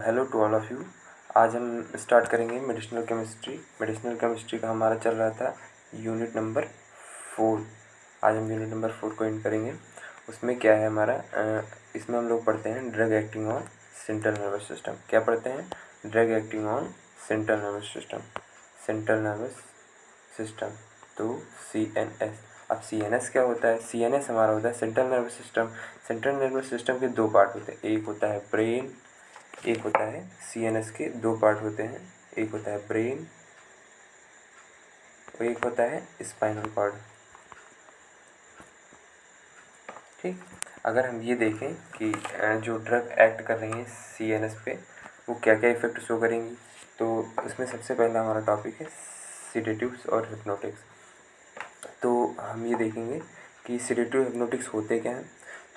Hello to all of you. आज हम start करेंगे मेडिसिनल केमिस्ट्री। मेडिसिनल केमिस्ट्री का हमारा चल रहा था यूनिट नंबर 4। आज हम यूनिट नंबर 4 को एंड करेंगे। उसमें क्या है हमारा, इसमें हम लोग पढ़ते हैं drug acting on central nervous system. क्या पढ़ते हैं? Drug acting on central nervous system. Central nervous system तो CNS। अब CNS क्या होता है? CNS हमारा होता है central nervous system. Central nervous system के दो पार्ट होते हैं, एक होता है ब्रेन, एक होता है CNS के दो पार्ट होते हैं, एक होता है ब्रेन और एक होता है स्पाइनल कॉर्ड। ठीक, अगर हम ये देखें कि जो ड्रग एक्ट कर रही हैं CNS पे वो क्या क्या इफ़ेक्ट शो करेंगी, तो इसमें सबसे पहला हमारा टॉपिक है सिडेटिव्स और हिप्नोटिक्स। तो हम ये देखेंगे कि सिडेटिव हिप्नोटिक्स होते क्या हैं।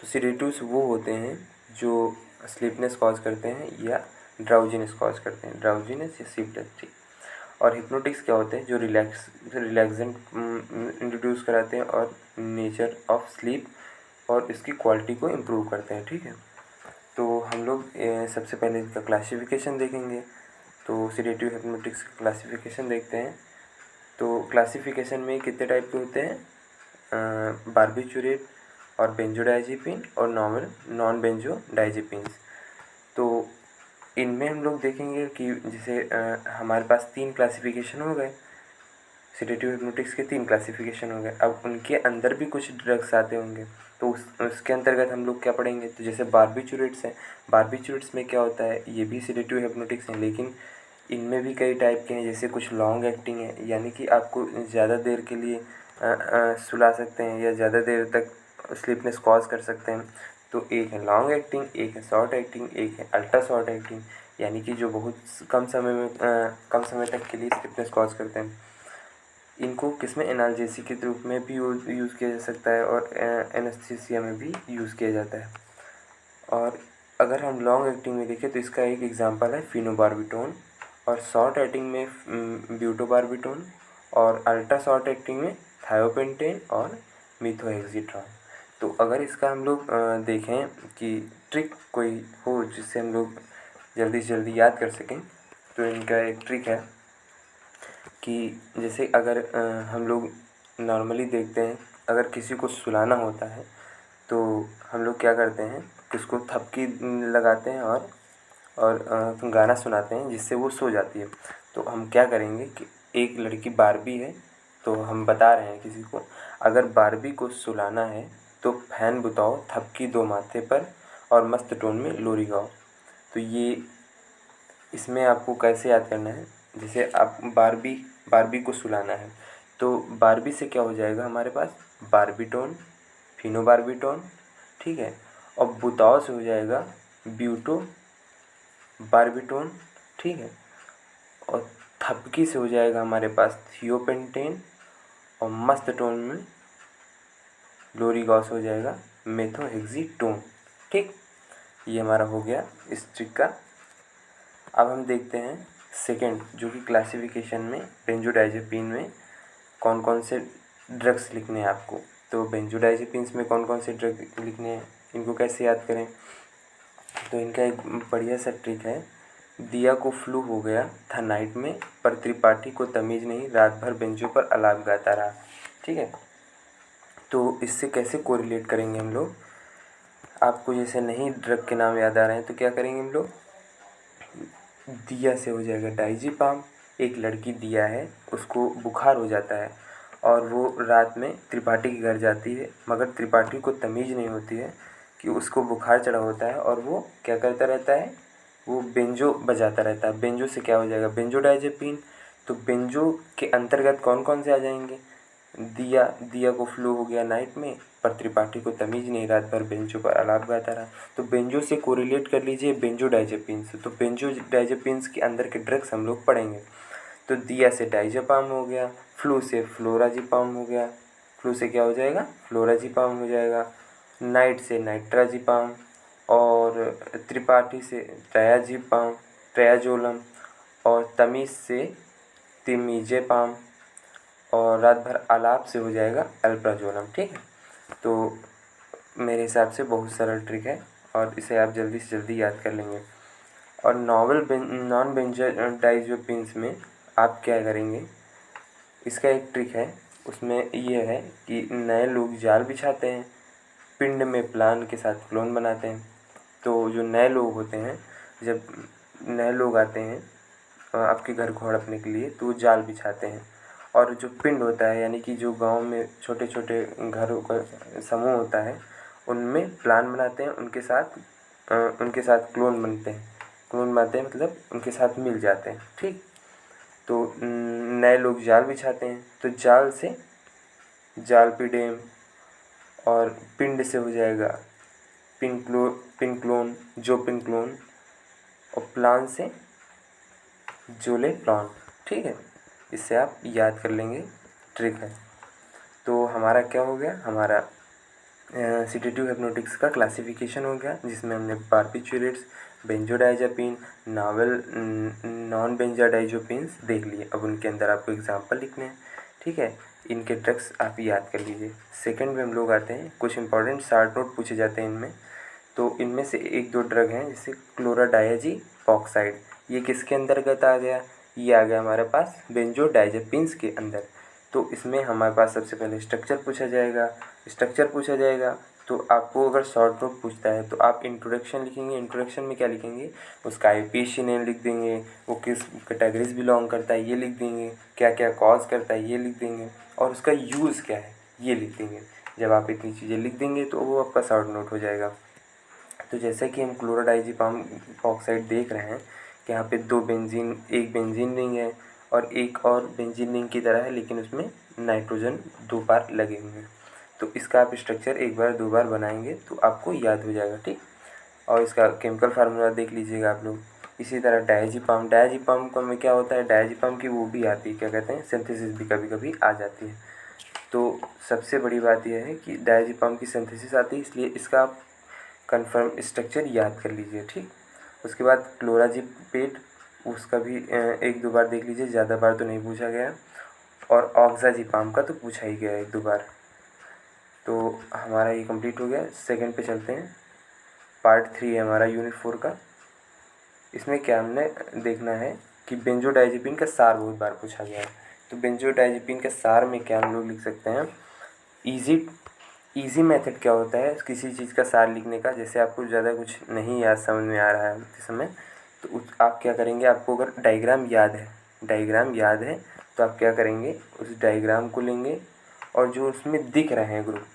तो सिडेटिव्स वो होते हैं जो स्लीपनेस कॉज करते हैं या ड्राउजीनेस कॉज करते हैं, ड्राउजीनेस या स्लीपलेस। और हिप्नोटिक्स क्या होते हैं? जो रिलैक्सेंट इंट्रोड्यूस कराते हैं और नेचर ऑफ स्लीप और इसकी क्वालिटी को इम्प्रूव करते हैं। ठीक है, तो हम लोग सबसे पहले इसका क्लासिफिकेशन देखेंगे। तो सिडेटिव हिप्नोटिक्स का क्लासिफिकेशन देखते हैं। तो क्लासिफिकेशन में कितने टाइप के होते हैं? बार्बिचुरेट और बेंजोडाइजेपिन और नॉन बेंजोडाइजेपिन्स। तो इनमें हम लोग देखेंगे कि जैसे हमारे पास 3 क्लासिफिकेशन हो गए, सिडेटिव हिप्नोटिक्स के 3 क्लासिफिकेशन हो गए। अब उनके अंदर भी कुछ ड्रग्स आते होंगे, तो उसके अंतर्गत हम लोग क्या पढ़ेंगे? तो जैसे बार्बिचुरेट्स हैं, बार्बिचुरेट्स में क्या होता है? ये भी सिडेटिव हिप्नोटिक्स हैं, लेकिन इनमें भी कई टाइप के हैं। जैसे कुछ लॉन्ग एक्टिंग है, यानी कि आपको ज़्यादा देर के लिए सुला सकते हैं या ज़्यादा देर तक स्लीपनेस कॉज कर सकते हैं। तो एक है लॉन्ग एक्टिंग, एक है शॉर्ट एक्टिंग, एक है अल्ट्रा शॉर्ट एक्टिंग, यानी कि जो बहुत कम समय तक के लिए स्लीपनेस कॉज करते हैं। इनको किसमें एनाल्जेसिक के रूप में भी यूज़ किया जा सकता है और एनेस्थीसिया में भी यूज़ किया जाता है। और अगर हम लॉन्ग एक्टिंग में देखें तो इसका एक एग्जांपल है फिनोबार्बिटोन, और शॉर्ट एक्टिंग में ब्यूटोबार्बिटोन, और अल्ट्रा शॉर्ट एक्टिंग में थायोपेंटेन और मिथोहेक्सिट्रॉन। तो अगर इसका हम लोग देखें कि ट्रिक कोई हो जिससे हम लोग जल्दी से जल्दी याद कर सकें, तो इनका एक ट्रिक है कि जैसे अगर हम लोग नॉर्मली देखते हैं, अगर किसी को सुलाना होता है तो हम लोग क्या करते हैं कि उसको थपकी लगाते हैं और गाना सुनाते हैं जिससे वो सो जाती है। तो हम क्या करेंगे कि एक लड़की बारबी है, तो हम बता रहे हैं किसी को, अगर बारबी को सुलाना है तो फैन बुताओ, थपकी दो माथे पर और मस्त टोन में लोरी गाओ। तो ये इसमें आपको कैसे याद करना है? जैसे आप बारबी को सुलाना है, तो बारबी से क्या हो जाएगा हमारे पास? बारबीटोन, फिनोबार्बिटोन, ठीक है। और बुताओ से हो जाएगा ब्यूटो बार्बिटोन, ठीक है। और थपकी से हो जाएगा हमारे पास थियोपेंटेन, और मस्त टोन में लोरीगॉस हो जाएगा मेथोहेक्सीटोन। ठीक, ये हमारा हो गया इस ट्रिक का। अब हम देखते हैं सेकंड, जो कि क्लासिफिकेशन में बेंजोडाइजेपिन में कौन कौन से ड्रग्स लिखने हैं आपको। तो बेंजोडाइजेपिन्स में कौन कौन से ड्रग लिखने हैं, इनको कैसे याद करें? तो इनका एक बढ़िया सा ट्रिक है। दिया को फ्लू हो गया था नाइट में, पर त्रिपाठी को तमीज़ नहीं, रात भर बेंचों पर अलाप गाता रहा। ठीक है, तो इससे कैसे कोरिलेट करेंगे हम लोग? आपको जैसे नहीं ड्रग के नाम याद आ रहे हैं तो क्या करेंगे हम लोग? दिया से हो जाएगा डाइजीपाम। एक लड़की दिया है, उसको बुखार हो जाता है और वो रात में त्रिपाठी के घर जाती है, मगर त्रिपाठी को तमीज़ नहीं होती है कि उसको बुखार चढ़ा होता है, और वो क्या करता रहता है? वो बेंजो बजाता रहता है। बेंजो से क्या हो जाएगा? बेंजोडाइजेपिन। तो बेंजो के अंतर्गत कौन कौन से आ जाएंगे? दिया को फ्लू हो गया नाइट में, पर त्रिपाठी को तमीज़ नहीं, रात भर बेंचों पर आलाप गाता रहा। तो बेंजो से कोरिलेट कर लीजिए बेंजोडाइजेपिन्स। तो बेंजोडाइजेपिन्स के अंदर के ड्रग्स हम लोग पढ़ेंगे। तो दिया से डाइज़ेपाम हो गया, फ्लू से फ्लोराजीपाम हो गया, फ्लू से क्या हो जाएगा? फ्लोराजीपाम हो जाएगा। नाइट से नाइट्राजीपाम, और त्रिपाठी से ट्रायाजोलम, और तमीज़ से तिमिजेपाम, और रात भर आलाप से हो जाएगा अल्प्राजोलम। ठीक है, तो मेरे हिसाब से बहुत सरल ट्रिक है और इसे आप जल्दी से जल्दी याद कर लेंगे। और नॉन बेंजोडाइज़ेपिन्स में आप क्या करेंगे, इसका एक ट्रिक है, उसमें ये है कि नए लोग जाल बिछाते हैं, पिंड में प्लान के साथ क्लोन बनाते हैं। तो जो नए लोग होते हैं, जब नए लोग आते हैं आपके घर को हड़पने के लिए, तो वो जाल बिछाते हैं। और जो पिंड होता है, यानी कि जो गांव में छोटे छोटे घरों का समूह होता है, उनमें प्लान बनाते हैं, उनके साथ क्लोन बनते हैं। क्लोन बनाते हैं मतलब उनके साथ मिल जाते हैं। ठीक, तो नए लोग जाल बिछाते हैं, तो जाल से जाल पिडेम, और पिंड से हो जाएगा पिन क्लोन, जो पिन क्लोन, और प्लान से जोले प्लान। ठीक है, इससे आप याद कर लेंगे, ट्रिक है। तो हमारा क्या हो गया, हमारा सीडेटिव हिप्नोटिक्स का क्लासिफिकेशन हो गया, जिसमें हमने बारबिचुरेट्स, बेंजोडाइज़ेपिन, नॉन बेंजोडाइज़ेपिन्स देख लिए। अब उनके अंदर आपको एग्जांपल लिखने हैं। ठीक है, इनके ड्रग्स आप याद कर लीजिए। सेकंड में हम लोग आते हैं, कुछ इंपॉर्टेंट शार्ट नोट पूछे जाते हैं इनमें। तो इनमें से एक दो ड्रग हैं, जैसे क्लोराडायाजीपॉक्साइड, ये किसके अंतर्गत आ गया, ये आ गया हमारे पास बेंजोडाइज़ेपिन्स के अंदर। तो इसमें हमारे पास सबसे पहले स्ट्रक्चर पूछा जाएगा। तो आपको अगर शॉर्ट नोट पूछता है तो आप इंट्रोडक्शन लिखेंगे। इंट्रोडक्शन में क्या लिखेंगे, उसका आईपीसी नेम लिख देंगे, वो किस कैटेगरीज बिलोंग करता है ये लिख देंगे, क्या क्या कॉज करता है ये लिख देंगे, और उसका यूज़ क्या है ये लिख देंगे। जब आप इतनी चीज़ें लिख देंगे तो वो आपका शॉर्ट नोट हो जाएगा। तो जैसे कि हम क्लोराडाइजीपम ऑक्साइड देख रहे हैं कि यहाँ पे एक बेंजीन रिंग है और एक और बेंजीन रिंग की तरह है, लेकिन उसमें नाइट्रोजन 2 बार लगे हुए हैं। तो इसका आप स्ट्रक्चर एक बार 2 बार बनाएंगे तो आपको याद हो जाएगा। ठीक, और इसका केमिकल फार्मूला देख लीजिएगा आप लोग। इसी तरह डायजीपम का में क्या होता है, डायजीपम की वो भी आती है, क्या कहते हैं, सिंथेसिस भी कभी कभी आ जाती है। तो सबसे बड़ी बात यह है कि डायजीपम की सिंथेसिस आती है, इसलिए इसका आप कन्फर्म स्ट्रक्चर याद कर लीजिए। ठीक, उसके बाद क्लोराजीपेट, उसका भी एक दो बार देख लीजिए, ज़्यादा बार तो नहीं पूछा गया। और ऑक्साजीपाम का तो पूछा ही गया एक दो बार। तो हमारा ये कंप्लीट हो गया। सेकंड पे चलते हैं, पार्ट 3 है हमारा यूनिट 4 का। इसमें क्या हमने देखना है कि बेंजोडाइज़ेपिन का सार बहुत बार पूछा गया है। तो बेंजोडाइज़ेपिन के सार में क्या हम लोग लिख सकते हैं, ईजी मेथड क्या होता है किसी चीज़ का सार लिखने का। जैसे आपको ज़्यादा कुछ नहीं याद समझ में आ रहा है इस समय, तो आप क्या करेंगे, आपको अगर डायग्राम याद है तो आप क्या करेंगे, उस डायग्राम को लेंगे और जो उसमें दिख रहे हैं ग्रुप,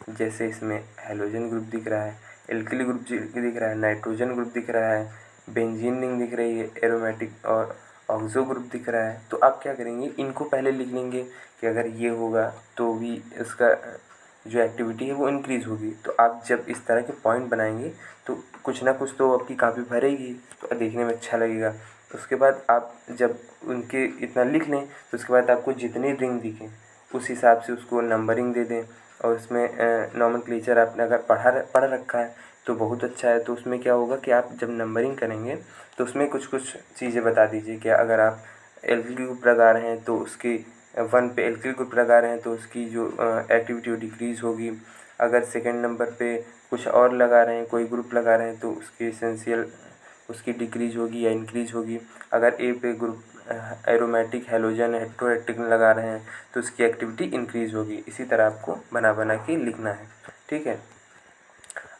जैसे इसमें हेलोजन ग्रुप दिख रहा है, एल्किल ग्रुप दिख रहा है, नाइट्रोजन ग्रुप दिख रहा है, बेंजीन रिंग दिख रही है, एरोमेटिक और ऑक्सो ग्रुप दिख रहा है। तो आप क्या करेंगे, इनको पहले लिख लेंगे कि अगर ये होगा तो भी इसका जो एक्टिविटी है वो इंक्रीज़ होगी। तो आप जब इस तरह के पॉइंट बनाएंगे तो कुछ ना कुछ तो आपकी कापी भरेगी, तो देखने में अच्छा लगेगा। उसके बाद आप जब उनके इतना लिख लें तो उसके बाद आपको जितनी रिंग दिखें उस हिसाब से उसको नंबरिंग दे दें। और उसमें नॉमेनक्लेचर आपने अगर पढ़ रखा है तो बहुत अच्छा है। तो उसमें क्या होगा कि आप जब नंबरिंग करेंगे तो उसमें कुछ कुछ चीज़ें बता दीजिए कि अगर आप एल्किल ग्रुप लगा रहे हैं तो उसकी 1 पे एल्किल ग्रुप लगा रहे हैं तो उसकी जो एक्टिविटी वो डिक्रीज़ होगी। अगर सेकंड नंबर पे कुछ और लगा रहे हैं, कोई ग्रुप लगा रहे हैं, तो उसकी एसेंशियल उसकी डिक्रीज़ होगी या इंक्रीज़ होगी। अगर ए पे ग्रुप एरोमेटिक हेलोजन हेट्रोएक्टिक लगा रहे हैं तो उसकी एक्टिविटी इंक्रीज़ होगी। इसी तरह आपको बना के लिखना है। ठीक है,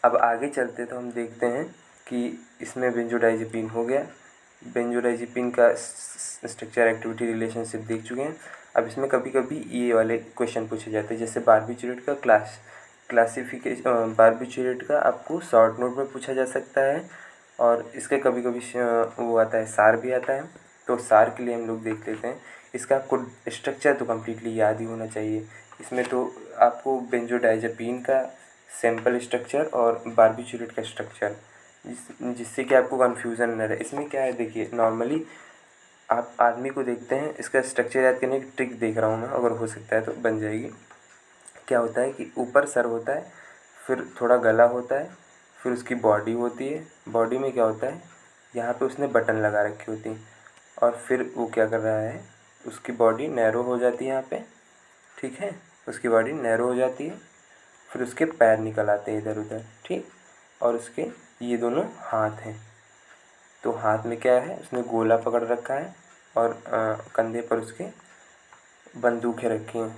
अब आगे चलते तो हम देखते हैं कि इसमें बेंजोडाइज़ेपिन हो गया। बेंजोडाइज़ेपिन का स्ट्रक्चर एक्टिविटी रिलेशनशिप देख चुके हैं। अब इसमें कभी कभी ये वाले क्वेश्चन पूछे जाते हैं, जैसे बारबिचुरेट का बारबिचुरेट का आपको शॉर्ट नोट में पूछा जा सकता है, और इसके कभी कभी वो आता है, सार भी आता है। तो सार के लिए हम लोग देख लेते हैं। इसका आपको स्ट्रक्चर तो कम्प्लीटली याद ही होना चाहिए। इसमें तो आपको बेंजोडाइज़ेपिन का सैम्पल स्ट्रक्चर और बारबिचुरेट का स्ट्रक्चर, जिससे कि आपको कन्फ्यूज़न न रहे। इसमें क्या है, देखिए नॉर्मली आप आदमी को देखते हैं, इसका स्ट्रक्चर याद करने की ट्रिक देख रहा हूँ मैं, अगर हो सकता है तो बन जाएगी। क्या होता है कि ऊपर सर होता है, फिर थोड़ा गला होता है, फिर उसकी बॉडी होती है। बॉडी में क्या होता है, यहाँ पे उसने बटन लगा रखी होती है, और फिर वो क्या कर रहा है, उसकी बॉडी नैरो हो जाती है यहाँ पे। ठीक है, उसकी बॉडी नैरो हो जाती है, फिर उसके पैर निकल आते हैं इधर उधर। ठीक, और उसके ये दोनों हाथ हैं। तो हाथ में क्या है, उसने गोला पकड़ रखा है और कंधे पर उसके बंदूकें रखी हैं।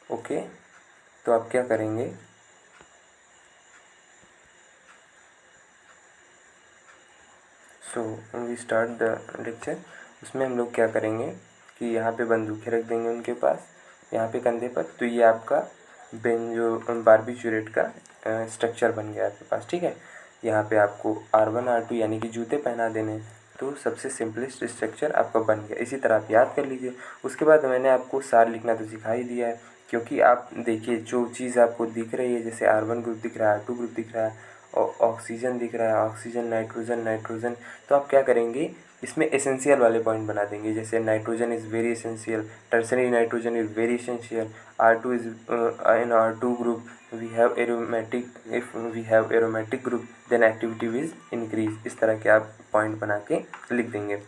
ओके, तो आप क्या करेंगे, so we start the lecture. उसमें हम लोग क्या करेंगे कि यहाँ पे बंदूकें रख देंगे उनके पास, यहाँ पे कंधे पर। तो ये आपका जो बारबीक्यूरेट का स्ट्रक्चर बन गया आपके पास, ठीक है। यहाँ पे आपको R1 R2 यानी कि जूते पहना देने हैं। तो सबसे सिंपलेस्ट स्ट्रक्चर आपका बन गया। इसी तरह आप याद कर लीजिए। उसके बाद मैंने आपको सार लिखना तो सिखा ही दिया है, क्योंकि आप देखिए जो चीज़ आपको दिख रही है, जैसे R1 ग्रुप दिख रहा है, R2 ग्रुप दिख रहा है, ऑक्सीजन दिख रहा है, ऑक्सीजन, नाइट्रोजन, नाइट्रोजन। तो आप क्या करेंगे, इसमें एसेंशियल वाले पॉइंट बना देंगे। जैसे nitrogen is very essential, tertiary nitrogen is very essential, R2 is in R2 group we have aromatic, if we have aromatic group then activity will increase। इस तरह के आप पॉइंट बना के लिख देंगे।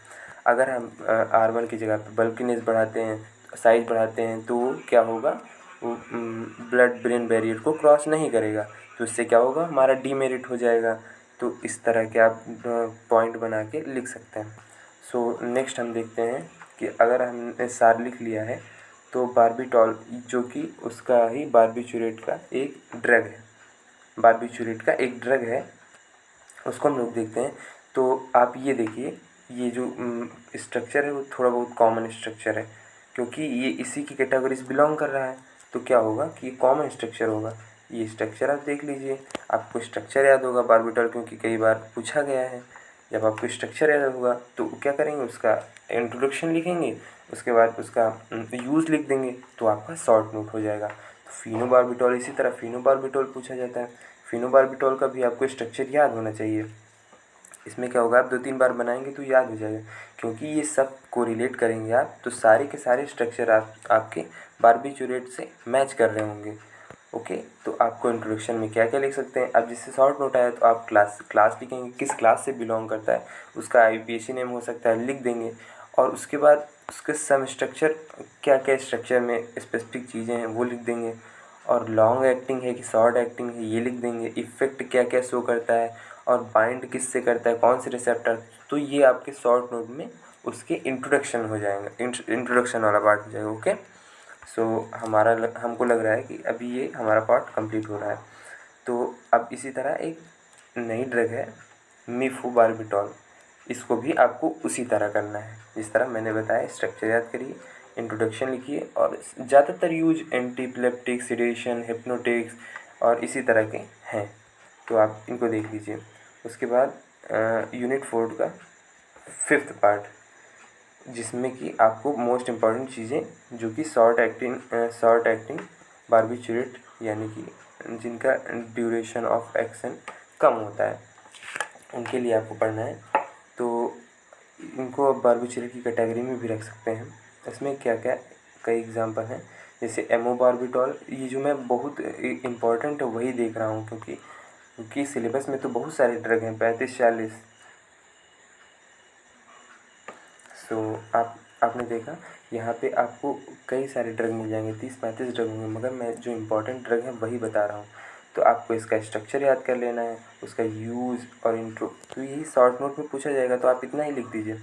अगर हम R1 की जगह पे बल्किनेस बढ़ाते हैं, साइज बढ़ाते हैं, तो क्या होगा, वो ब्लड ब्रेन बैरियर को क्रॉस नहीं करेगा। तो इससे क्या होगा, हमारा डीमेरिट हो जाएगा। तो इस तरह के आप पॉइंट बना के लिख सकते हैं। सो नेक्स्ट हम देखते हैं कि अगर हमने सार लिख लिया है तो बारबीटॉल, जो कि उसका ही बारबीक्यूरेट का एक ड्रग है, बारबीक्यूरेट का एक ड्रग है, उसको हम लोग देखते हैं। तो आप ये देखिए, ये जो स्ट्रक्चर है वो थोड़ा बहुत कॉमन स्ट्रक्चर है, क्योंकि ये इसी की कैटेगरी से बिलोंग कर रहा है। तो क्या होगा कि ये कॉमन स्ट्रक्चर होगा। ये स्ट्रक्चर आप देख लीजिए, आपको स्ट्रक्चर याद होगा बारबीटॉल, क्योंकि कई बार पूछा गया है। जब आपको स्ट्रक्चर याद होगा तो क्या करेंगे, उसका इंट्रोडक्शन लिखेंगे, उसके बाद उसका यूज़ लिख देंगे, तो आपका शॉर्ट नोट हो जाएगा। तो फिनोबारबिटॉल, इसी तरह फिनोबारबिटॉल पूछा जाता है। फिनोबारबिटॉल का भी आपको स्ट्रक्चर याद होना चाहिए। इसमें क्या होगा, आप 2-3 बार बनाएंगे तो याद हो जाएगा, क्योंकि ये सब कोरिलेट करेंगे आप, तो सारे के सारे स्ट्रक्चर आपके बारबीक्यूरेट से मैच कर रहे होंगे। ओके, तो आपको इंट्रोडक्शन में क्या क्या लिख सकते हैं। अब जिससे शॉर्ट नोट आया तो आप क्लास लिखेंगे, किस क्लास से बिलोंग करता है, उसका IUPAC नेम हो सकता है, लिख देंगे। और उसके बाद उसके सम स्ट्रक्चर, क्या क्या स्ट्रक्चर में स्पेसिफिक चीज़ें हैं वो लिख देंगे। और लॉन्ग एक्टिंग है कि शॉर्ट एक्टिंग है ये लिख देंगे। इफ़ेक्ट क्या क्या शो करता है और बाइंड किससे करता है, कौन से रिसेप्टर। तो ये आपके शॉर्ट नोट में उसके इंट्रोडक्शन हो जाएंगे, इंट्रोडक्शन वाला पार्ट हो जाएगा। ओके, सो हमको लग रहा है कि अभी ये हमारा पार्ट कंप्लीट हो रहा है। तो अब इसी तरह एक नई ड्रग है मीफोबारबिटॉल, इसको भी आपको उसी तरह करना है जिस तरह मैंने बताया। स्ट्रक्चर याद करिए, इंट्रोडक्शन लिखिए, और ज़्यादातर यूज एंटीप्लेप्टिक, सिडेशन, हिप्नोटिक्स और इसी तरह के हैं, तो आप इनको देख लीजिए। उसके बाद यूनिट 4 का 5th पार्ट, जिसमें कि आपको मोस्ट इम्पॉर्टेंट चीज़ें, जो कि शॉर्ट एक्टिंग बारबीक्यूरेट, यानी कि जिनका ड्यूरेशन ऑफ एक्शन कम होता है, उनके लिए आपको पढ़ना है। तो इनको आप बारबीक्यूरेट की कैटेगरी में भी रख सकते हैं। इसमें क्या क्या कई एग्जांपल हैं, जैसे एमोबारबिटॉल। ये जो मैं बहुत इम्पॉर्टेंट है वही देख रहा हूँ, क्योंकि सिलेबस में तो बहुत सारे ड्रग हैं, 35-40। सो आपने देखा यहाँ पे आपको कई सारे ड्रग मिल जाएंगे, 30-35 ड्रग होंगे, मगर मैं जो इम्पोर्टेंट ड्रग है वही बता रहा हूँ। तो आपको इसका स्ट्रक्चर याद कर लेना है, उसका यूज़ और इंट्रो, तो यही शॉर्ट नोट में पूछा जाएगा। तो आप इतना ही लिख दीजिए,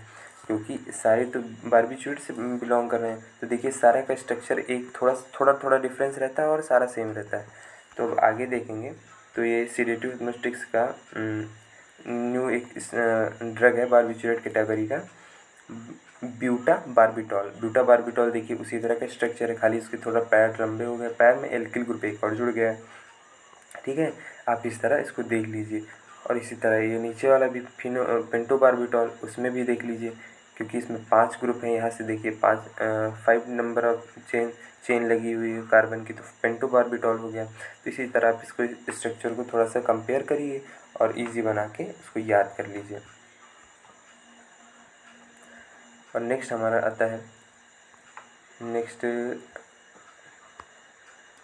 क्योंकि सारे तो बारबीक्यूरेट से बिलोंग कर रहे हैं। तो देखिए सारा का स्ट्रक्चर एक थोड़ा डिफरेंस रहता है और सारा सेम रहता है। तो अब आगे देखेंगे, तो ये सीडेटिव हिप्नोटिक्स का न्यू एक ड्रग है बारबीक्यूरेट कैटेगरी का, ब्यूटा बारबिटॉल। देखिए उसी तरह का स्ट्रक्चर है, खाली उसके थोड़ा पैर लंबे हो गए, पैर में एल्किल ग्रुप एक और जुड़ गया है। ठीक है, आप इस तरह इसको देख लीजिए। और इसी तरह ये नीचे वाला भी पेंटोबारबिटॉल, उसमें भी देख लीजिए, क्योंकि इसमें 5 ग्रुप हैं। यहाँ से देखिए 5 नंबर ऑफ चेन लगी हुई है कार्बन की, तो पेंटोबारबिटॉल हो गया। तो इसी तरह आप इसको स्ट्रक्चर को थोड़ा सा कंपेयर करिए और ईजी बना के उसको याद कर लीजिए। और नेक्स्ट हमारा आता है,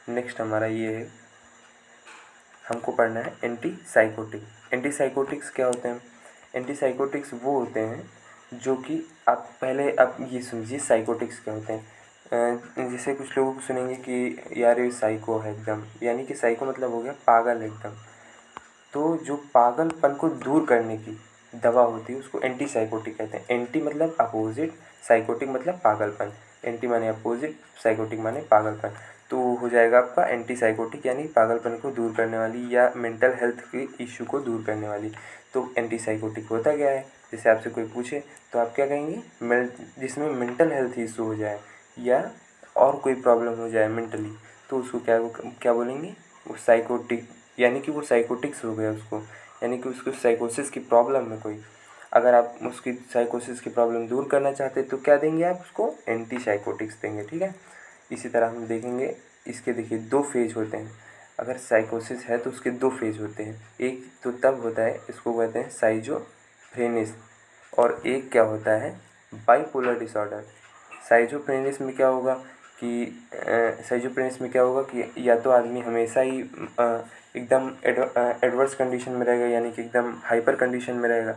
नेक्स्ट हमारा ये है, हमको पढ़ना है एंटीसाइकोटिक्स क्या होते हैं। एंटीसाइकोटिक्स वो होते हैं जो कि आप ये समझिए साइकोटिक्स क्या होते हैं। जैसे कुछ लोगों को सुनेंगे कि यार ये साइको है एकदम, यानी कि साइको मतलब हो गया पागल एकदम। तो जो पागलपन को दूर करने की दवा होती है उसको एंटीसाइकोटिक कहते हैं। एंटी मतलब अपोजिट, साइकोटिक मतलब पागलपन। एंटी माने अपोजिट, साइकोटिक माने पागलपन। तो हो जाएगा आपका एंटीसाइकोटिक यानी पागलपन को दूर करने वाली या मेंटल हेल्थ के इश्यू को दूर करने वाली। तो एंटीसाइकोटिक होता क्या है, जैसे आपसे कोई पूछे तो आप क्या कहेंगे, जिसमें मेंटल हेल्थ इशू हो जाए या और कोई प्रॉब्लम हो जाए मेंटली, तो उसको क्या बोलेंगे, वो साइकोटिक, यानी कि वो साइकोटिक्स हो गया उसको, यानी कि उसको साइकोसिस की प्रॉब्लम है कोई। अगर आप उसकी साइकोसिस की प्रॉब्लम दूर करना चाहते हैं तो क्या देंगे आप उसको, एंटीसाइकोटिक्स देंगे, ठीक है। इसी तरह हम देखेंगे, इसके देखिए 2 फेज होते हैं। अगर साइकोसिस है तो उसके 2 फेज होते हैं। एक तो तब होता है, इसको कहते हैं साइजोफ्रेनिस, और एक क्या होता है, बाइपोलर डिसऑर्डर। साइजोफ्रेनिस में क्या होगा कि या तो आदमी हमेशा ही एकदम एडवर्स कंडीशन में रहेगा, यानी कि एकदम हाइपर कंडीशन में रहेगा।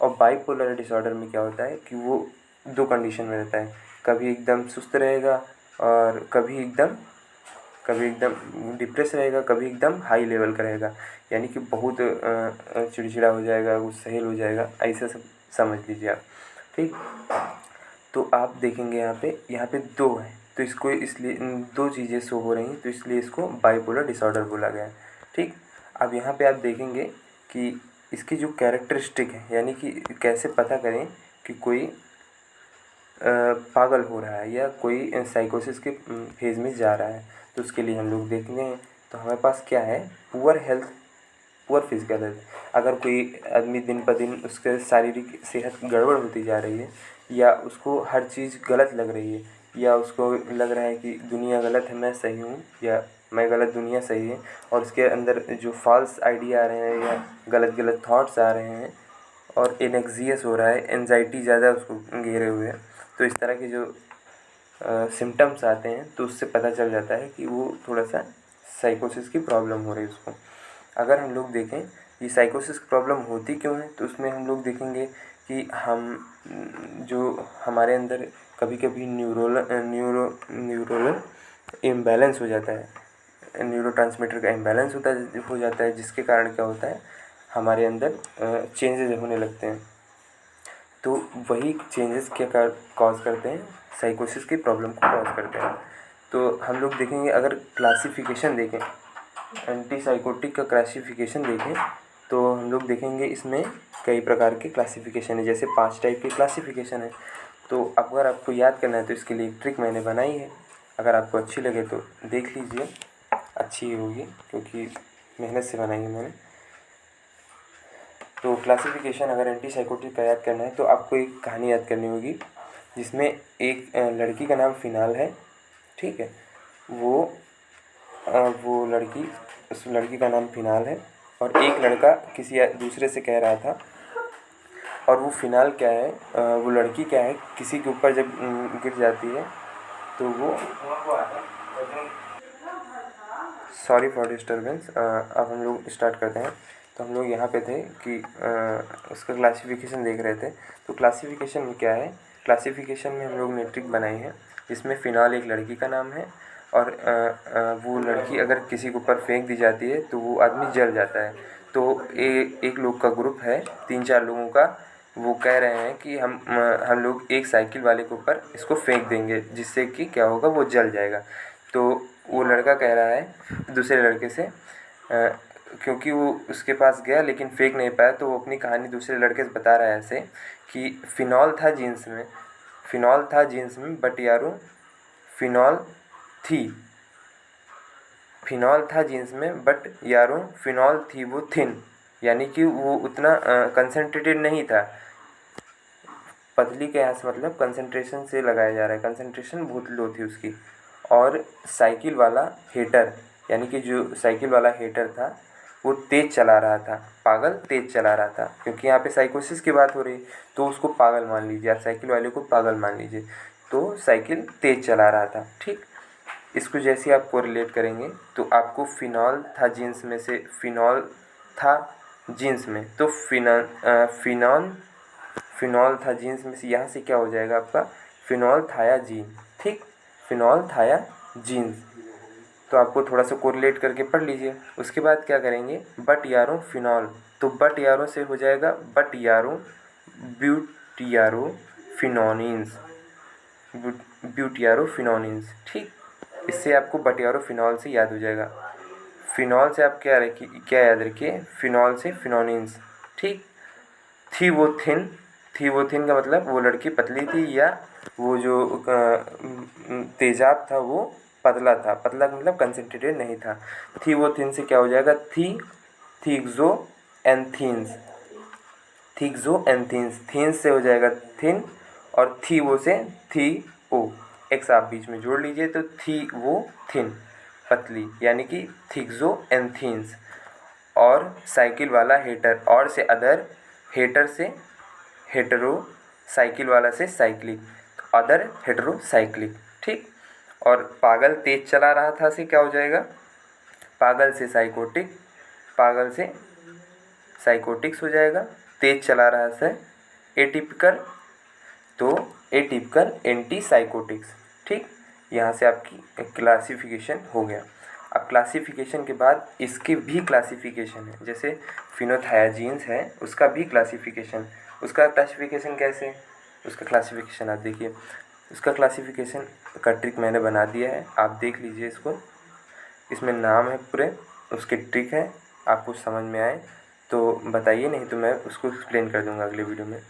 और बाइपोलर डिसऑर्डर में क्या होता है कि वो 2 कंडीशन में रहता है, कभी एकदम सुस्त रहेगा और कभी एकदम डिप्रेस रहेगा, कभी एकदम हाई लेवल का रहेगा, यानी कि बहुत चिड़चिड़ा हो जाएगा, गुस्सैल हो जाएगा, ऐसा सब समझ लीजिए आप, ठीक। तो आप देखेंगे यहाँ पे 2 है, तो इसको इसलिए 2 चीज़ें शो हो रही हैं, तो इसलिए इसको बाइपोलर डिसऑर्डर बोला गया है, ठीक। अब यहाँ पे आप देखेंगे कि इसकी जो कैरेक्टरिस्टिक है, यानी कि कैसे पता करें कि कोई पागल हो रहा है या कोई साइकोसिस के फेज़ में जा रहा है, तो उसके लिए हम लोग देखते हैं। तो हमारे पास क्या है, पुअर फिजिकल हेल्थ। अगर कोई आदमी दिन ब दिन उसके शारीरिक सेहत गड़बड़ होती जा रही है, या उसको हर चीज़ गलत लग रही है, या उसको लग रहा है कि दुनिया गलत है, मैं सही हूँ, या मैं गलत, दुनिया सही है, और उसके अंदर जो फॉल्स आइडिया आ रहे हैं या गलत गलत थॉट्स आ रहे हैं, और एनेक्सियस हो रहा है, एनजाइटी ज़्यादा उसको घेरे हुए है, तो इस तरह के जो सिम्टम्स आते हैं, तो उससे पता चल जाता है कि वो थोड़ा सा साइकोसिस की प्रॉब्लम हो रही है उसको। अगर हम लोग देखें ये साइकोसिस की प्रॉब्लम होती क्यों है, तो उसमें हम लोग देखेंगे कि जो हमारे अंदर कभी कभी न्यूरोनल इम्बैलेंस हो जाता है, न्यूरोट्रांसमीटर का इम्बैलेंस हो जाता है, जिसके कारण क्या होता है, हमारे अंदर चेंजेस होने लगते हैं। तो वही चेंजेस क्या कॉज करते हैं, साइकोसिस की प्रॉब्लम को कॉज करते हैं। तो हम लोग देखेंगे, अगर क्लासिफिकेशन देखें, एंटीसाइकोटिक का क्लासिफिकेशन देखें, तो हम लोग देखेंगे इसमें कई प्रकार के क्लासिफिकेशन है, जैसे 5 टाइप के क्लासिफिकेशन है। तो अगर आपको याद करना है तो इसके लिए एक ट्रिक मैंने बनाई है, अगर आपको अच्छी लगे तो देख लीजिए, अच्छी होगी क्योंकि मेहनत से बनाई है मैंने। तो क्लासिफिकेशन अगर एंटीसाइकोटिक का याद करना है तो आपको एक कहानी याद करनी होगी, जिसमें एक लड़की का नाम फिनाल है, ठीक है। वो लड़की, उस लड़की का नाम फिनाल है, और एक लड़का किसी दूसरे से कह रहा था, और वो फिनाल क्या है, वो लड़की क्या है, किसी के ऊपर जब गिर जाती है तो वो, सॉरी फॉर डिस्टर्बेंस, अब हम लोग स्टार्ट करते हैं। तो हम लोग यहाँ पे थे कि उसका क्लासिफिकेशन देख रहे थे। तो क्लासिफिकेशन में क्या है, क्लासिफिकेशन में हम लोग ने ट्रिक बनाई है, जिसमें फ़िनाल एक लड़की का नाम है, और वो लड़की अगर किसी के ऊपर फेंक दी जाती है तो वो आदमी जल जाता है। तो एक लोग का ग्रुप है 3-4 लोगों का, वो कह रहे हैं कि हम लोग एक साइकिल वाले के ऊपर इसको फेंक देंगे, जिससे कि क्या होगा, वो जल जाएगा। तो वो लड़का कह रहा है दूसरे लड़के से, क्योंकि वो उसके पास गया लेकिन फेंक नहीं पाया, तो वो अपनी कहानी दूसरे लड़के से बता रहा है ऐसे कि फिनॉल था जीन्स में बट यारो फिनॉल थी फिनॉल था जीन्स में बट यारो फिनॉल थी वो थिन, यानी कि वो उतना कंसंट्रेटेड नहीं था। पतली के यहाँ से मतलब कंसंट्रेशन से लगाया जा रहा है, कंसंट्रेशन बहुत लो थी उसकी। और साइकिल वाला हेटर, यानी कि जो साइकिल वाला हेटर था वो तेज़ चला रहा था, पागल तेज़ चला रहा था, क्योंकि यहाँ पे साइकोसिस की बात हो रही, तो उसको पागल मान लीजिए, आप साइकिल वाले को पागल मान लीजिए। तो साइकिल तेज़ चला रहा था, ठीक। इसको जैसे आप कोरिलेट करेंगे तो आपको फिनॉल था जीन्स में से, फिनॉल था जीन्स में, तो फिनॉल था जीन्स में से, यहाँ से क्या हो जाएगा आपका, फिनॉल थाया जीन, ठीक, फिनॉल थाया जीन्स। तो आपको थोड़ा सा कोरिलेट करके पढ़ लीजिए। उसके बाद क्या करेंगे, बट यारो फिनॉल, तो बट से हो जाएगा बट ब्यूटियारोफिनोनिन्स, ब्यूटियारोफिनोनिन्स। ठीक, इससे आपको बटियारोफिनॉल से याद हो जाएगा। फिनॉल से आप क्या याद रखिए, फिनॉल से फिनोनिन्स। ठीक, थी वो थिन का मतलब वो लड़की पतली थी, या वो जो तेजाब था वो पतला था। पतला का मतलब कंसनट्रेटेड नहीं था। थी वो थिन से क्या हो जाएगा, थीक्सो एंथीन्स, थीन्स से हो जाएगा थिन, और थी वो से थी ओ, एक्स आप बीच में जोड़ लीजिए तो थी वो थिन, पतली, यानी कि थिक्सो एंथीन्स। और साइकिल वाला हेटर, और से अदर, हेटर से हेटरो, साइकिल वाला से साइक्लिक, तो अदर हेटरो साइक्लिक। ठीक, और पागल तेज चला रहा था से क्या हो जाएगा, पागल से साइकोटिक, पागल से साइकोटिक्स हो जाएगा। तेज चला रहा से एटिपिकल, तो एटिपिकल एंटी साइकोटिक्स। ठीक, यहाँ से आपकी क्लासिफिकेशन हो गया। अब क्लासिफिकेशन के बाद इसके भी क्लासिफिकेशन है, जैसे फिनोथायाजीन्स है उसका भी क्लासिफिकेशन। उसका क्लासिफिकेशन कैसे, उसका क्लासिफिकेशन आप देखिए, उसका क्लासिफिकेशन का ट्रिक मैंने बना दिया है, आप देख लीजिए इसको। इसमें नाम है पूरे, उसके ट्रिक है, आपको समझ में आए तो बताइए, नहीं तो मैं उसको एक्सप्लेन कर दूंगा अगले वीडियो में।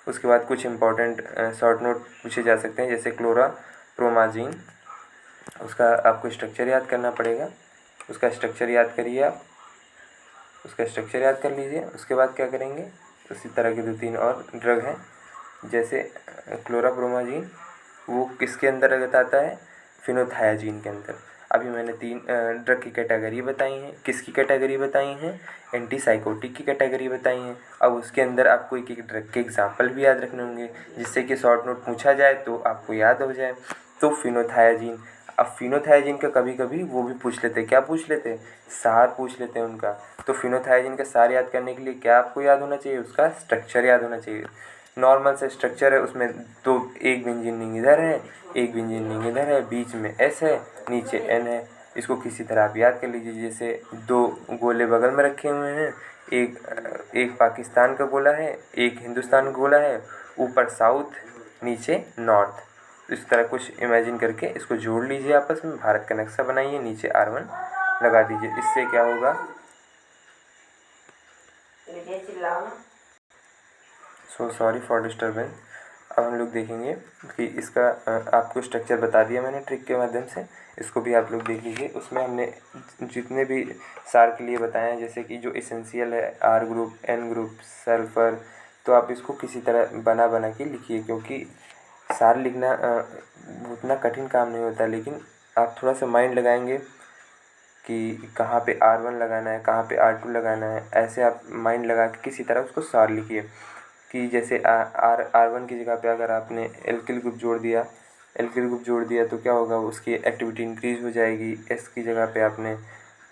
उसके बाद कुछ इंपॉर्टेंट शॉर्ट नोट पूछे जा सकते हैं, जैसे क्लोराप्रोमाजीन, उसका आपको स्ट्रक्चर याद करना पड़ेगा। उसका स्ट्रक्चर याद करिए आप, उसका स्ट्रक्चर याद कर लीजिए। उसके बाद क्या करेंगे, उसी तरह के 2-3 और ड्रग हैं, जैसे क्लोराप्रोमाजीन, वो किसके अंतर्गत आता है, फिनोथायाजीन के अंदर। अभी मैंने 3 ड्रग की कैटेगरी बताई हैं, किसकी कैटेगरी बताई हैं, एंटीसाइकोटिक की कैटेगरी बताई हैं। अब उसके अंदर आपको एक एक ड्रग के एग्जाम्पल भी याद रखने होंगे, जिससे कि शॉर्ट नोट पूछा जाए तो आपको याद हो जाए। तो फिनोथायाजीन, अब फिनोथायाजीन का कभी कभी वो भी पूछ लेते हैं, क्या पूछ लेते हैं, सार पूछ लेते हैं उनका। तो फिनोथायाजीन का सार याद करने के लिए क्या आपको याद होना चाहिए, उसका स्ट्रक्चर याद होना चाहिए। नॉर्मल से स्ट्रक्चर है उसमें, तो एक बेंजीन इधर है, एक बेंजीन इधर है, बीच में एस है, नीचे एन है। इसको किसी तरह आप याद कर लीजिए, जैसे 2 गोले बगल में रखे हुए हैं, एक पाकिस्तान का गोला है, एक हिंदुस्तान का गोला है, ऊपर साउथ नीचे नॉर्थ। इस तरह कुछ इमेजिन करके इसको जोड़ लीजिए आपस में, भारत का नक्शा बनाइए, नीचे R1 लगा दीजिए। इससे क्या होगा, सो सॉरी फॉर डिस्टर्बेंस। अब हम लोग देखेंगे कि इसका आपको स्ट्रक्चर बता दिया मैंने ट्रिक के माध्यम से, इसको भी आप लोग देख लीजिए। उसमें हमने जितने भी सार के लिए बताए हैं, जैसे कि जो एसेंशियल है R group, N group, sulphur, तो आप इसको किसी तरह बना के लिखिए, क्योंकि सार लिखना उतना कठिन काम नहीं होता, लेकिन आप थोड़ा सा माइंड लगाएंगे कि कहाँ पे R1 लगाना है, कहाँ पे R2 लगाना है, ऐसे आप माइंड लगा के किसी तरह उसको सार लिखिए। कि जैसे R1 की जगह पे अगर आपने एल्किल ग्रुप जोड़ दिया तो क्या होगा, उसकी एक्टिविटी इंक्रीज हो जाएगी। S की जगह पे आपने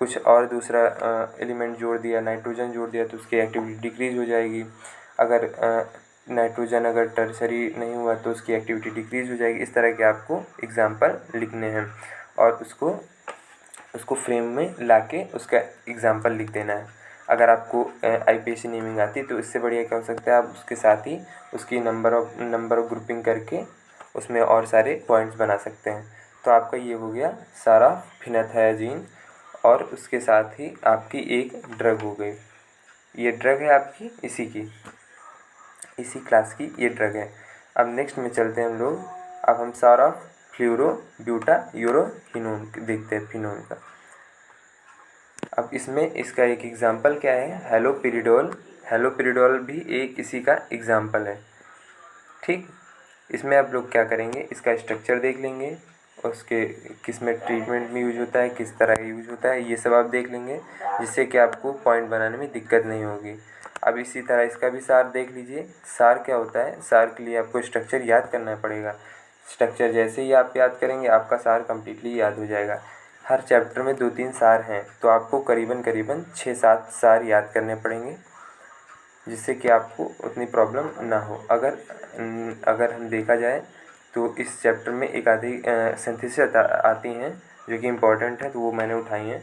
कुछ और दूसरा एलिमेंट जोड़ दिया, नाइट्रोजन जोड़ दिया, तो उसकी एक्टिविटी डिक्रीज़ हो जाएगी। अगर नाइट्रोजन अगर टर्सरी नहीं हुआ तो उसकी एक्टिविटी डिक्रीज़ हो जाएगी। इस तरह के आपको एग्जाम्पल लिखने हैं, और उसको फ्रेम में लाके उसका एग्जाम्पल लिख देना है। अगर आपको IPSC नेमिंग आती है तो इससे बढ़िया क्या हो सकता है, आप उसके साथ ही उसकी नंबर ऑफ ग्रुपिंग करके उसमें और सारे पॉइंट्स बना सकते हैं। तो आपका ये हो गया सारा फिनाथायाजीन, और उसके साथ ही आपकी एक ड्रग हो गई। ये ड्रग है आपकी इसी क्लास की ये ड्रग है। अब नेक्स्ट में चलते हैं हम लोग। अब हम सारा फ्लूरो ब्यूटा यूरोहिनोन देखते हैं, फिनोन का। अब इसमें इसका एक एग्जाम्पल क्या है, हेलोपेरिडोल भी एक इसी का एग्जाम्पल है। ठीक, इसमें आप लोग क्या करेंगे, इसका स्ट्रक्चर देख लेंगे, उसके किस में ट्रीटमेंट में यूज होता है, किस तरह यूज होता है, ये सब आप देख लेंगे, जिससे कि आपको पॉइंट बनाने में दिक्कत नहीं होगी। अब इसी तरह इसका भी सार देख लीजिए। सार क्या होता है, सार के लिए आपको स्ट्रक्चर याद करना पड़ेगा। स्ट्रक्चर जैसे ही आप याद करेंगे आपका सार कम्प्लीटली याद हो जाएगा। हर चैप्टर में 2-3 सार हैं, तो आपको करीबन 6-7 सार याद करने पड़ेंगे, जिससे कि आपको उतनी प्रॉब्लम ना हो। अगर हम देखा जाए तो इस चैप्टर में एक आधी सिंथेसिस आती हैं जो कि इम्पोर्टेंट है, तो वो मैंने उठाई हैं।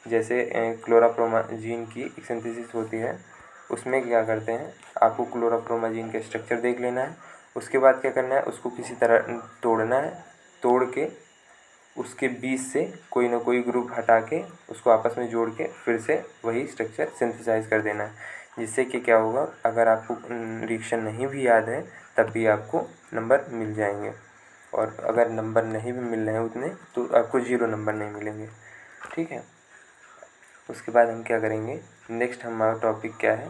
जैसे क्लोराप्रोमाजीन की एक सिंथेसिस होती है, उसमें क्या करते हैं, आपको क्लोराप्रोमाजीन का स्ट्रक्चर देख लेना है। उसके बाद क्या करना है, उसको किसी तरह तोड़ना है, तोड़ के उसके बीच से कोई ना कोई ग्रुप हटा के उसको आपस में जोड़ के फिर से वही स्ट्रक्चर सिंथेसाइज कर देना है, जिससे कि क्या होगा, अगर आपको रिएक्शन नहीं भी याद है तब भी आपको नंबर मिल जाएंगे, और अगर नंबर नहीं भी मिल रहे हैं उतने तो आपको 0 नंबर नहीं मिलेंगे। ठीक है। उसके बाद हम क्या करेंगे, नेक्स्ट हमारा टॉपिक क्या है,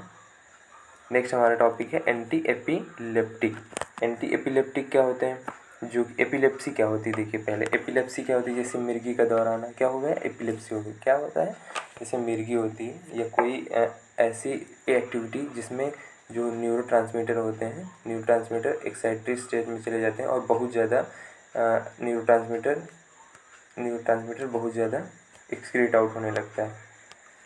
नेक्स्ट हमारा टॉपिक है एंटी एपिलेप्टिक। एंटी एपिलेप्टिक क्या होते हैं, जो एपिलेप्सी क्या होती है, देखिए पहले एपिलेप्सी क्या होती है, जैसे मिर्गी का दौरान आना, क्या हो गया, एपिलेप्सी हो गई। क्या होता है, जैसे मिर्गी होती है या कोई ऐसी एक्टिविटी जिसमें जो न्यूरोट्रांसमीटर होते हैं, न्यूरोट्रांसमीटर एक्साइटरी स्टेट में चले जाते हैं और बहुत ज़्यादा न्यूरोट्रांसमीटर बहुत ज़्यादा एक्सक्रीट आउट होने लगता है।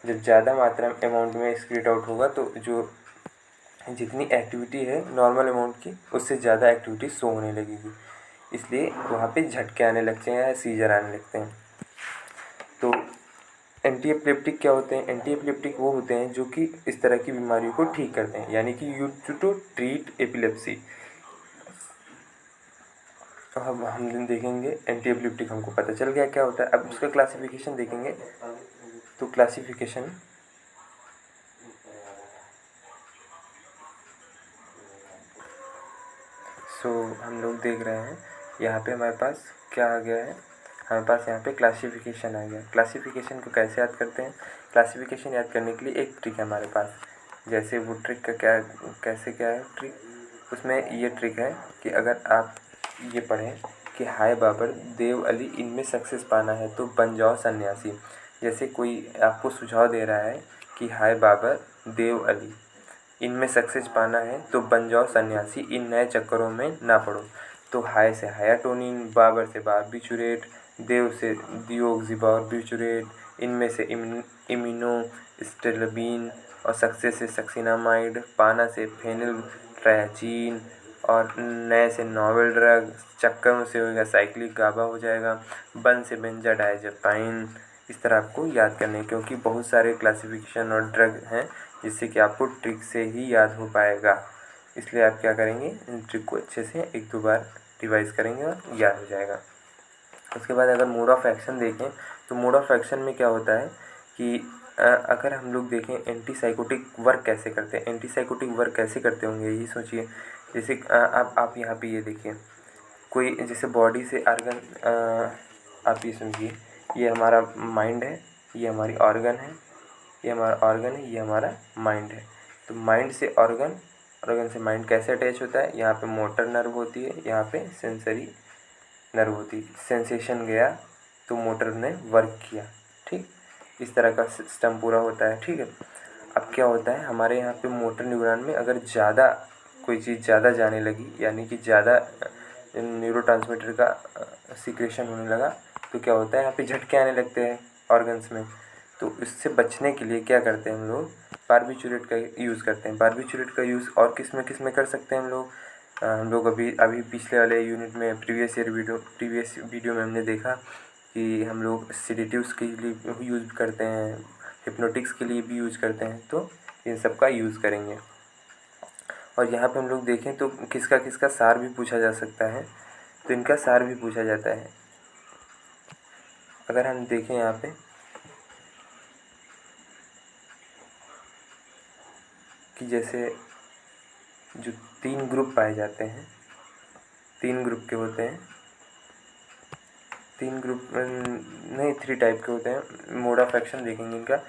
जब ज़्यादा मात्रा अमाउंट में एक्सक्रीट आउट होगा तो जो जितनी एक्टिविटी है नॉर्मल अमाउंट की, उससे ज़्यादा एक्टिविटी शो होने लगेगी, इसलिए वहाँ पे झटके आने लगते हैं या सीजर आने लगते हैं। तो एंटी एपिलेप्टिक क्या होते हैं, एंटी एपिलेप्टिक वो होते हैं जो कि इस तरह की बीमारियों को ठीक करते हैं, यानी कि यूज्ड टू ट्रीट एपिलेप्सी। अब हम देखेंगे एंटी एपिलेप्टिक, हमको पता चल गया क्या होता है। अब उसका क्लासिफिकेशन देखेंगे, तो क्लासिफिकेशन हम लोग देख रहे हैं यहाँ पे हमारे पास क्या आ गया है, हमारे पास यहाँ पे क्लासिफिकेशन आ गया। क्लासिफिकेशन को कैसे याद करते हैं, क्लासिफिकेशन याद करने के लिए एक ट्रिक है हमारे पास। जैसे वो ट्रिक का क्या, कैसे क्या है ट्रिक, उसमें ये ट्रिक है कि अगर आप ये पढ़ें कि हाय बाबर देव अली इनमें सक्सेस पाना है तो बन जाओ सन्यासी। जैसे कोई आपको सुझाव दे रहा है कि हाय बाबर देव अली इनमें सक्सेस पाना है तो बन जाओ सन्यासी, इन नए चक्करों में ना पड़ो। तो हाय से हायाटोनिन, बाबर से बारबिचुरेट, देव से डिओक्सीबारबिचुरेट, इनमें से इम्यूनो स्टेलबीन और सक्सेस से सक्सिनामाइड, पाना से फेनिल ट्रायाचीन और नए से नॉवेल ड्रग, चक्करों से होगा साइक्लिक गाबा हो जाएगा, बन से बेंजाडाइजेपाइन। इस तरह आपको याद करने हैं, क्योंकि बहुत सारे क्लासिफिकेशन और ड्रग हैं जिससे कि आपको ट्रिक से ही याद हो पाएगा। इसलिए आप क्या करेंगे, इन ट्रिक को अच्छे से 1-2 बार रिवाइज़ करेंगे और याद हो जाएगा। उसके बाद अगर मोड ऑफ़ एक्शन देखें तो मोड ऑफ़ एक्शन में क्या होता है कि अगर हम लोग देखें एंटीसाइकोटिक वर्क कैसे करते हैं, एंटीसाइकोटिक वर्क कैसे करते होंगे यही सोचिए। जैसे आप यहाँ पे ये देखिए, कोई जैसे बॉडी से ऑर्गन, आप ये समझिए, ये हमारा माइंड है, ये हमारी ऑर्गन है, ये हमारा ऑर्गन है, ये हमारा माइंड है। तो माइंड से ऑर्गन, ऑर्गन से माइंड कैसे अटैच होता है, यहाँ पे मोटर नर्व होती है, यहाँ पे सेंसरी नर्व होती है। सेंसेशन गया तो मोटर ने वर्क किया, ठीक, इस तरह का सिस्टम पूरा होता है। ठीक है। अब क्या होता है, हमारे यहाँ पे मोटर न्यूरॉन में अगर ज़्यादा कोई चीज़ ज़्यादा जाने लगी, यानी कि ज़्यादा न्यूरोट्रांसमीटर का सीक्रेशन होने लगा, तो क्या होता है, यहाँ पे झटके आने लगते हैं ऑर्गन्स में। तो इससे बचने के लिए क्या करते हैं हम लोग, बारबिचुरेट का यूज़ करते हैं। बारबिचुरेट का यूज़ और किस में कर सकते हैं हम लोग अभी पिछले वाले यूनिट में प्रीवियस वीडियो में हमने देखा कि हम लोग सेडेटिव्स के लिए यूज़ करते हैं, हिप्नोटिक्स के लिए भी यूज़ करते हैं, तो इन सब का यूज़ करेंगे। और यहाँ पे हम लोग देखें तो किसका किसका सार भी पूछा जा सकता है, तो इनका सार भी पूछा जाता है। अगर हम देखें यहाँ पे कि जैसे जो 3 ग्रुप पाए जाते हैं, 3 ग्रुप के होते हैं, 3 ग्रुप नहीं 3 टाइप के होते हैं। मोड ऑफ एक्शन देखेंगे इनका,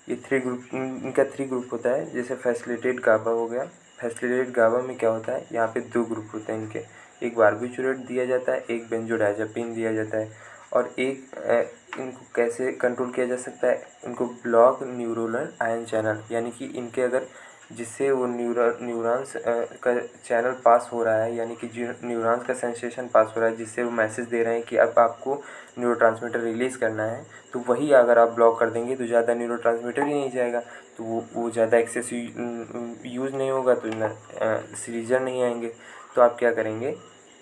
ये 3 ग्रुप होता है। जैसे फैसिलिटेट गाबा हो गया, फैसिलिटेट गाबा में क्या होता है, यहाँ पे 2 ग्रुप होते हैं इनके, एक बारबिचुरेट दिया जाता है, एक बेंजोडाइज़ेपिन दिया जाता है। और एक इनको कैसे कंट्रोल किया जा सकता है, इनको ब्लॉक न्यूरोनल आयन चैनल, यानी कि इनके अगर जिससे वो न्यूरॉन्स का चैनल पास हो रहा है, यानी कि न्यूरॉन्स का सेंसेशन पास हो रहा है, जिससे वो मैसेज दे रहे हैं कि अब आपको न्यूरोट्रांसमीटर रिलीज़ करना है, तो वही अगर आप ब्लॉक कर देंगे तो ज़्यादा न्यूरोट्रांसमीटर ही नहीं जाएगा, तो वो ज़्यादा एक्सेस यूज़ नहीं होगा, तो सीजर नहीं आएंगे। तो आप क्या करेंगे,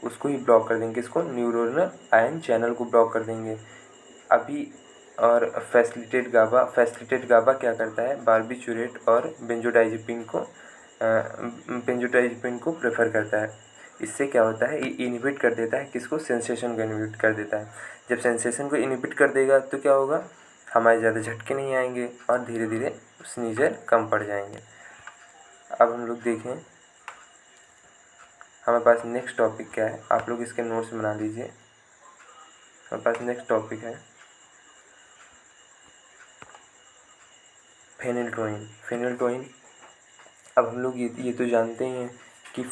उसको ही ब्लॉक कर देंगे, इसको न्यूरोनल आयन चैनल को ब्लॉक कर देंगे। अभी और फैसिलिटेट गाबा क्या करता है, बारबिचूरेट और बेंजोडाइज़ेपिन को प्रेफर करता है। इससे क्या होता है, ये इनहिबिट कर देता है किसको, सेंसेशन को इनहिबिट कर देता है। जब सेंसेशन को इनहिबिट कर देगा तो क्या होगा, हमारे ज़्यादा झटके नहीं आएंगे और धीरे धीरे स्नीजर कम पड़ जाएंगे। अब हम लोग देखें हमारे पास नेक्स्ट टॉपिक क्या है, आप लोग इसके नोट्स बना लीजिए। हमारे पास नेक्स्ट टॉपिक है फेनिलटोइन। अब हम लोग ये तो जानते ही हैं कि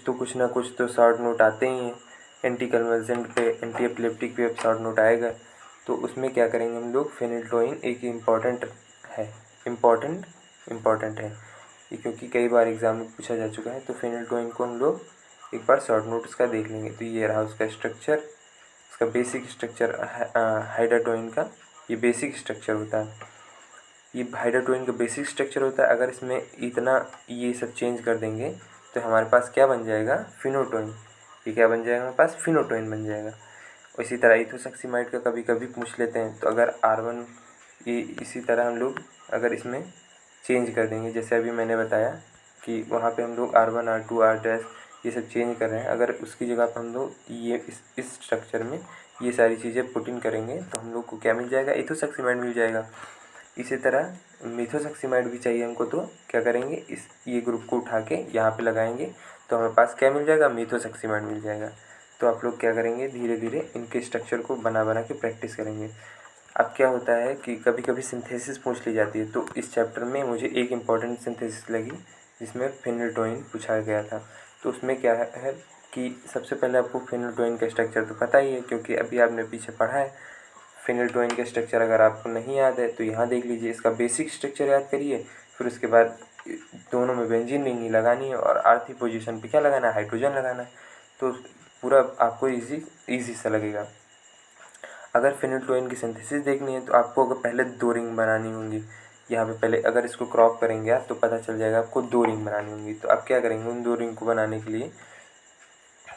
कुछ ना कुछ तो शॉर्ट नोट आते ही हैं। एंटी कन्वल्सेंट पे, एंटी एपिलेप्टिक पे शॉर्ट नोट आएगा। तो उसमें क्या करेंगे हम लोग, फेनिलटोइन एक इम्पॉर्टेंट है ये, क्योंकि कई बार एग्जाम में पूछा जा चुका है। तो फेनिलटोइन को हम लोग एक बार शॉर्ट नोट उसका देख लेंगे। तो ये रहा उसका स्ट्रक्चर, उसका बेसिक स्ट्रक्चर हाइड्राटोइन का ये बेसिक स्ट्रक्चर होता है। ये हाइड्राटोइन का बेसिक स्ट्रक्चर होता है। अगर इसमें इतना ये सब चेंज कर देंगे तो हमारे पास क्या बन जाएगा, फिनोटोइन। ये क्या बन जाएगा, हमारे पास फिनोटोइन बन जाएगा। इसी तरह इथोसक्सीमाइड का कभी कभी पूछ लेते हैं। तो अगर R1 ये इसी तरह हम लोग अगर इसमें चेंज कर देंगे, जैसे अभी मैंने बताया कि वहाँ पे हम लोग R1 R2 R' ये सब चेंज कर रहे हैं। अगर उसकी जगह पर हम लोग ये इस स्ट्रक्चर में ये सारी चीज़ें पुट इन करेंगे तो हम लोग को क्या मिल जाएगा, इथोसक्सीमाइड मिल जाएगा। इसी तरह मिथोसक्सीमाइड भी चाहिए हमको, तो क्या करेंगे, इस ये ग्रुप को उठा के यहाँ पे लगाएंगे तो हमारे पास क्या मिल जाएगा, मिथोसक्सीमाइड मिल जाएगा। तो आप लोग क्या करेंगे, धीरे धीरे इनके स्ट्रक्चर को बना के प्रैक्टिस करेंगे। अब क्या होता है कि कभी कभी सिंथेसिस पूछ ली जाती है। तो इस चैप्टर में मुझे एक इम्पॉर्टेंट सिंथेसिस लगी जिसमें फेनिलटोइन पूछा गया था। तो उसमें क्या है कि सबसे पहले आपको फेनिलटोइन का स्ट्रक्चर तो पता ही है, क्योंकि अभी आपने पीछे पढ़ा है। फेनिलटोइन का स्ट्रक्चर अगर आपको नहीं याद है तो यहाँ देख लीजिए, इसका बेसिक स्ट्रक्चर याद करिए। फिर उसके बाद दोनों में बेंजीन रिंग लगानी है और आरती पोजीशन पे क्या लगाना है, हाइड्रोजन लगाना है। तो पूरा आपको इजी सा लगेगा। अगर फेनिलटोइन की सिंथेसिस देखनी है तो आपको अगर पहले 2 रिंग बनानी होंगी। यहाँ पे पहले अगर इसको क्रॉप करेंगे आप तो पता चल जाएगा आपको 2 रिंग बनानी होंगी। तो आप क्या करेंगे, उन 2 रिंग को बनाने के लिए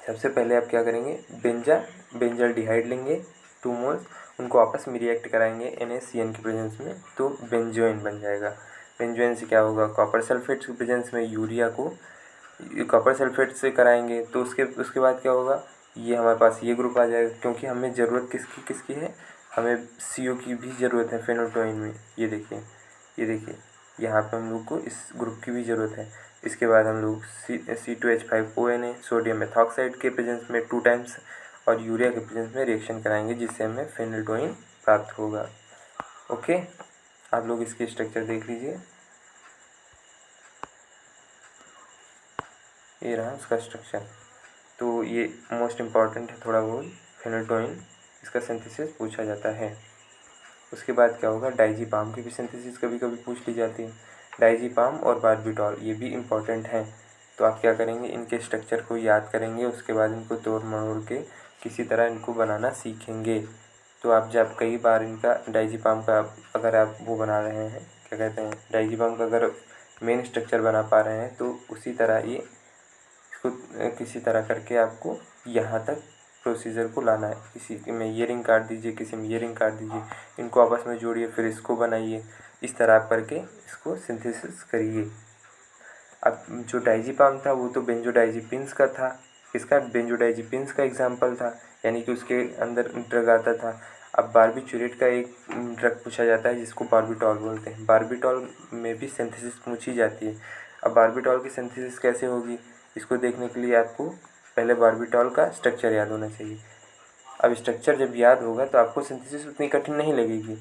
सबसे पहले आप क्या करेंगे, बेंजल डिहाइड लेंगे 2 मोल्स, उनको आपस में रिएक्ट कराएंगे NaCN के प्रेजेंस में, तो बेंजोइन बन जाएगा। बेंजोइन से क्या होगा, कॉपर सल्फेट के प्रेजेंस में यूरिया को कॉपर सल्फेट से कराएंगे तो उसके बाद क्या होगा, ये हमारे पास ये ग्रुप आ जाएगा। क्योंकि हमें ज़रूरत किसकी है, हमें CO की भी ज़रूरत है फेनिलटोइन में। ये देखिए यहाँ पे हम लोग को इस ग्रुप की भी ज़रूरत है। इसके बाद हम लोग C2H5ONa सोडियम मेथॉक्साइड के प्रेजेंस में 2 टाइम्स और यूरिया के प्रेजेंस में रिएक्शन कराएंगे, जिससे हमें फेनिलटोइन प्राप्त होगा। ओके, आप लोग इसकी स्ट्रक्चर देख लीजिए। ये रहा उसका स्ट्रक्चर। तो ये मोस्ट इम्पॉर्टेंट है थोड़ा बहुत, फेनिलटोइन इसका सिंथेसिस पूछा जाता है। उसके बाद क्या होगा, डाइजीपाम की भी सिंथेसिस कभी कभी पूछ ली जाती है। डाइजीपाम और बारबिटॉल ये भी इम्पॉर्टेंट हैं। तो आप क्या करेंगे, इनके स्ट्रक्चर को याद करेंगे, उसके बाद इनको तोड़ मरोड़ के किसी तरह इनको बनाना सीखेंगे। तो आप जब कई बार इनका डाइजीपाम का अगर आप वो बना रहे हैं, क्या कहते हैं, डाइजीपाम का अगर मेन स्ट्रक्चर बना पा रहे हैं तो उसी तरह ये इसको किसी तरह करके आपको यहाँ तक प्रोसीजर को लाना है। किसी में ये रिंग काट दीजिए, किसी में ये रिंग काट दीजिए, इनको आपस में जोड़िए, फिर इसको बनाइए। इस तरह आप करके इसको सिंथेसिस करिए। अब जो डाइजीपाम था वो तो बेंजोडाइजीपिन्स का था, इसका बेंजोडाइजीपिन्स का एग्जाम्पल था, यानी कि उसके अंदर ड्रग आता था। अब बारबिचूरेट का एक ड्रग पूछा जाता है जिसको बारबिटॉल बोलते हैं। बारबिटॉल में भी सिंथेसिस पूछी जाती है। अब बारबिटॉल की सिंथेसिस कैसे होगी, इसको देखने के लिए आपको पहले बारबिटॉल का स्ट्रक्चर याद होना चाहिए। अब स्ट्रक्चर जब याद होगा तो आपको सिंथेसिस उतनी कठिन नहीं लगेगी।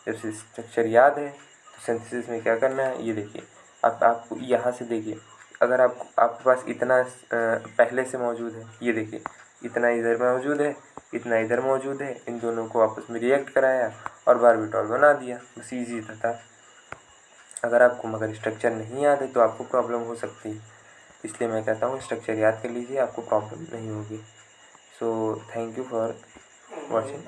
जब से स्ट्रक्चर याद है तो सिंथेसिस में क्या करना है, ये देखिए। अब आप यहाँ से देखिए, अगर आपके पास इतना पहले से मौजूद है, ये देखिए, इतना इधर मौजूद है, इतना इधर मौजूद है, इन दोनों को आपस में रिएक्ट कराया और बारबिटॉल बना दिया। बस ईजी था। अगर आपको मगर स्ट्रक्चर नहीं याद है तो आपको प्रॉब्लम हो सकती है। इसलिए मैं कहता हूँ स्ट्रक्चर याद कर लीजिए, आपको प्रॉब्लम नहीं होगी। So thank you for watching.